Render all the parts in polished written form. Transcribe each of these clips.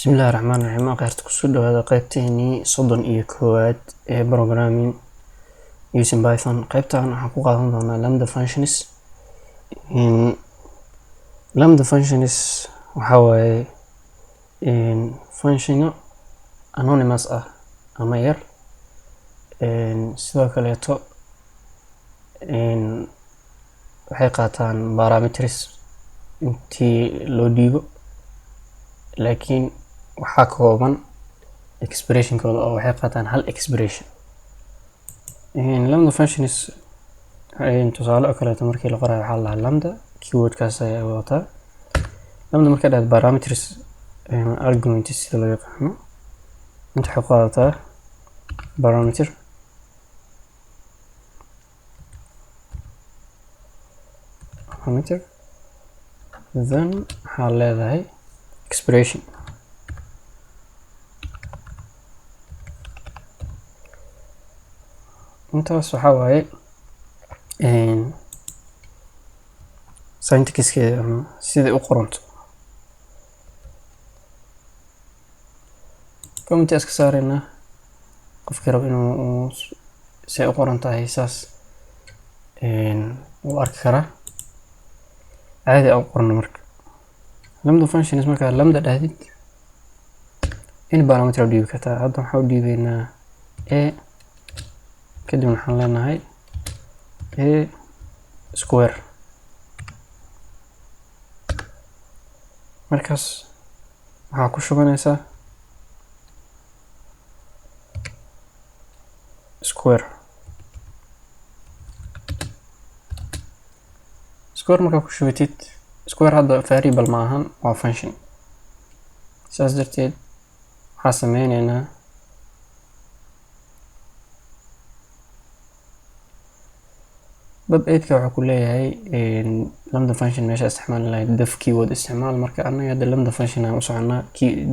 بسم الله الرحمن الرحيم. قيرت كسود هذا قيبتيني صدن إيه كواد programming using Python. قيبتها حقوق عندنا Lambda Functions. in Lambda Functions وحوي in function anonymous ama yar sidoo kaleeto waxay qaataan parameters intii loo dhiibo laakiin waxaa kooban expression kooda oo waxay qaataan hal expression. Lambda functions tusaale oo kaleeto markii la qorayo waxaa la lambda keyword kaas ayaa wadataa. lambda markay dhaad parameters arguments sida loo yaqaano inta waxay qaadataa parameter then waxaa leedahay expression. intaas waxaa waaye syntaxkeeda ama sida u qoranto. comment iska saarayna qofkii rabo inuu si u qoran tahay saas uu arki karaa caadi aan qorno. marka lambda functions marka lambda dhahdid in parameter dhiibi kartaa. hadda waxaan u dhiibaynaa a kadib waxaan leenahay a square. markaas waxaa ku shubanaysaa square markaa ku shubatid square hadda variable ma ahan waa function. saas darteed waxaa sameynaynaa bab 8ka waxaa ku leeyahay lambda function meesha isticmaali lahayd def keyword isticmaal. marka anaga hadda lambda function aan u soconaa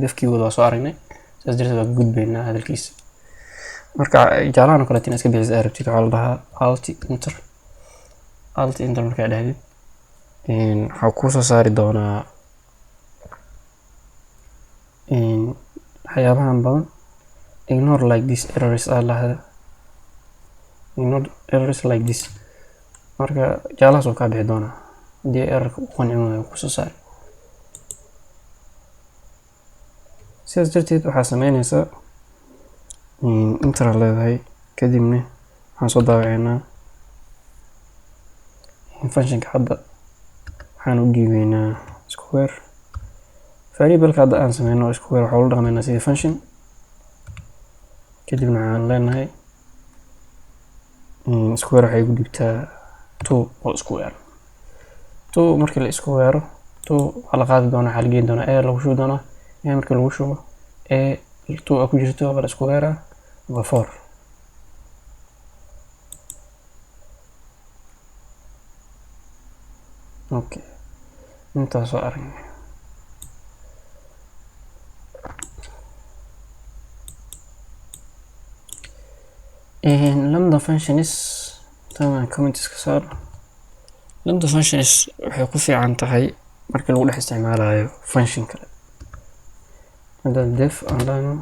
def keyword waa soo aragnay, saas darteed waa gudbaynaa hadalkiisa. marka jaalahan oo kale tiin iska bixis arabtid waxaa la dhahaa alt enter markaa dhahdid waxaa kuu soo saari doonaa waxyaabahan badan. ignore like this errors ignore errors like this. marka jaalahaas oo kaa bixi doonaa haddii errorka u qancin waayo ku soo saari. sidaas darteed waxaa sameynaysaa enter leedahay kadibna waxaan soo daawacaynaa functionka. hadda waxaan u dhiibaynaa square variable-ka hadda aan sameyno square waxaa ula dhaqmaynaa sidii function. kadibna waxaan leenahay square waxay ku dhigtaa 2 oo square 2. markii la isku weero 2 waxaa la qaadi doonaa waxaa la geyn doonaa a lagu shubi doonaa a. markii lagu shubo a 2 ku jirto waa la isku weeraa waa 4. okay intaas oo aragnay. lambda functions tamaan comment iska saar. lambda functions waxay ku fiican tahay markii lagu dhex isticmaalayo function kale. hadda def aan dhahno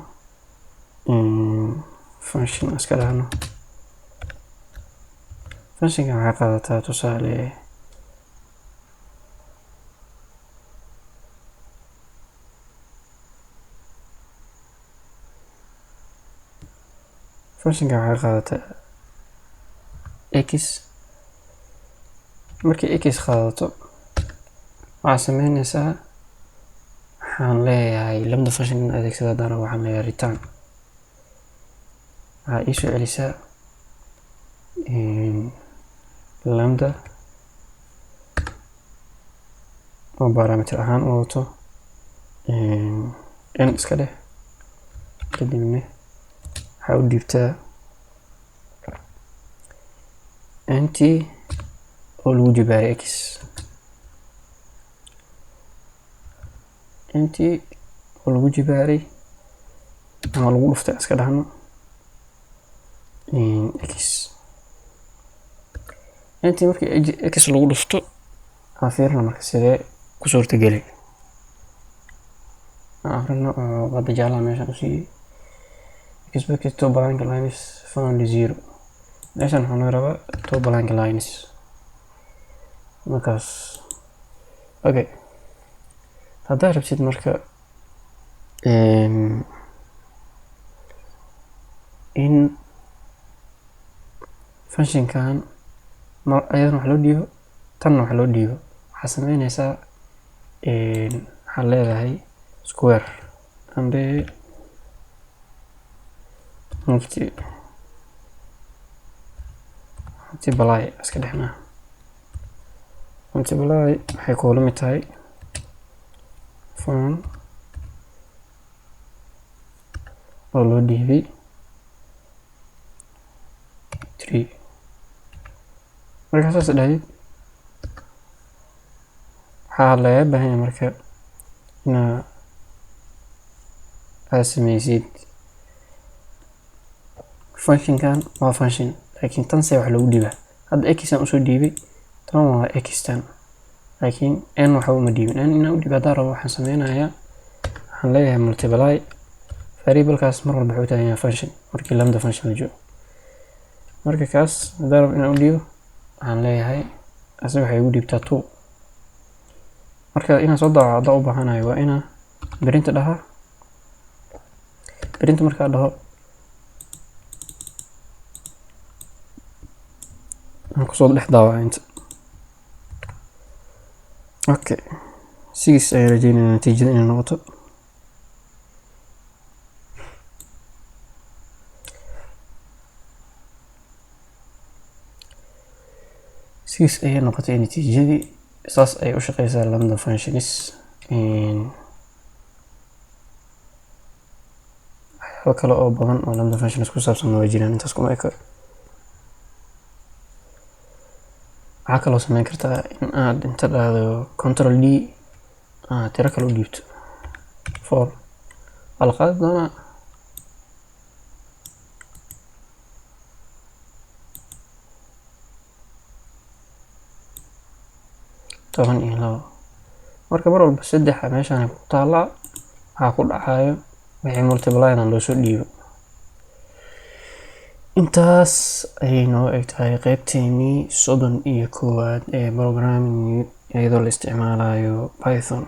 function iska dhahno functionka waxay qaadataa tusaale functionka waxay qaadataa x. markii x qaadato waxaa sameynaysaa waxaan leeyahay lambda function in adeegsada dana waxaan leeyahay return. waxaa ii soo celisaa lambda oo parameter ahaan u wadato n iska dheh kadibna waxaa u dhiibtaa nt oo lagu jibaaray x. nt oo lagu jibaaray ama lagu dhuftay iska dhahno x. nt markii x lagu dhufto aan fiirna marka sidee ku suurtagelay. akrino oo qada jaalaha meeshaan usii expected two blank lines found 0 meeshaan waxaan laga rabaa two blank lines markaas okay haddaad rabtid marka in functionkan ayadana wax loo dhiibo tanna wax loo dhiibo waxaa sameynaysaa waxaa leedahay square ande multiply iska dhexnaa multiply waxay kula mid tahay fun oo loo dhiibay 3 marka saas dhahay waxaa laga baahan yahay marka inaad sameysid functionkan waa function laakiin tan see wax lagu dhiibaa hadda x aan usoo dhiibay tan waa x tan laakiin n waxa uma dhiibin n inaan u dhiibo haddaan rabo waxaan sameynayaa waxaan leeyahay multiply variablekaas mar walba wuxuu taagan yahay function markii lambda function la joogo marka kaas haddaan rabo inaan u dhiibo waxaan leeyahay asaga waxay ugu dhiibtaa 2 marka inaan soo daawaco haddaan u baahanayo waa inaan printa dhahaa printa markaa dhaho aan kusoo dhex daawaco inta okay 6 ayaan rajeynaya natiijada inay noqoto ayay noqotay natiijadii saas ay u shaqeysaa lambda functions waxyaabo kale oo badan oo lambda functions ku saabsan waa jiraan intaas kuma eka waxaa kaloo sameyn kartaa in aad inta dhahdo control d tiro kale u dhiibto 4 waa la qaadi doonaa toban iyo labo marka mar walba 3 meeshaan ku taala waxaa ku dhacayo wixii multiplyna loo soo dhiibo intaas ayay noo eg tahay qaybteennii 31 ee programming iyadoo la isticmaalayo Python.